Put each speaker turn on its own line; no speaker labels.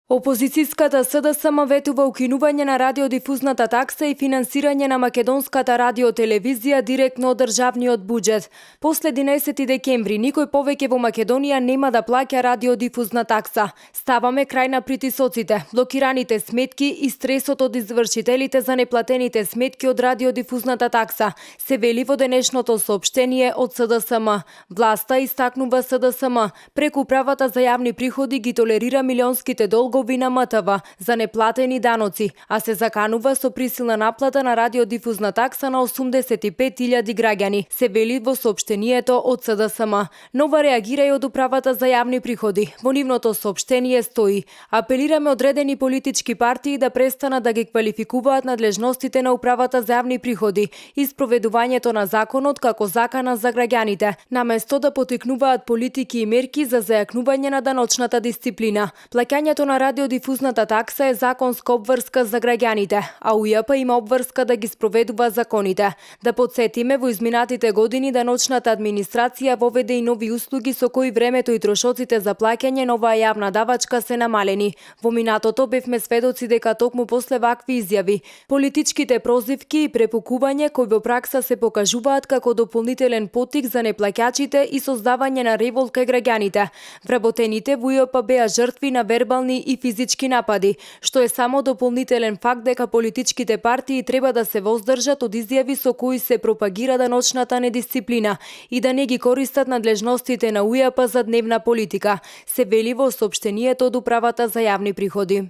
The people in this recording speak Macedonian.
Опозицијската СДСМ ветува укинување на радиодифузната такса и финансирање на македонската радиотелевизија директно од државниот буџет. После 11 декември никој повеќе во Македонија нема да плаќа радиодифузна такса. Ставаме крај на притисоците, блокираните сметки и стресот од извршителите за неплатените сметки од радиодифузната такса, се вели во денешното соопштение од СДСМ. Власта, истакнува СДСМ, преку Управата за јавни приходи ги толерира милионските долгови на МТВ за неплатени даноци, а се заканува со присилна наплата на радиодифузна такса на 85.000 граѓани, се вели во соопштението од СДСМ. Нова реагира и од Управата за јавни приходи. Во нивното соопштение стои: апелираме одредени политички партии да престанат да ги квалификуваат надлежностите на Управата за јавни приходи и спроведувањето на законот како закана за граѓаните, наместо да потикнуваат политики и мерки за зајакнување на даночната дисциплина. Плаќањето на радиодифузната такса е законска обврска за граѓаните, а УЈП има обврска да ги спроведува законите. Да подсетиме, во изминатите години даночната администрација воведе и нови услуги со кои времето и трошоците за плаќање на оваа јавна давачка се намалени. Во минатото бевме сведоци дека токму после вакви изјави, политичките прозивки и препукување кои во пракса се покажуваат како дополнителен поттик за неплаќачите и создавање на револт кај граѓаните. Вработените во УЈП беа жртви на вербални и физички напади, што е само дополнителен факт дека политичките партии треба да се воздржат од изјави со кои се пропагира даночната недисциплина и да не ги користат надлежностите на УЈП за дневна политика, се вели во соопштението од Управата за јавни приходи.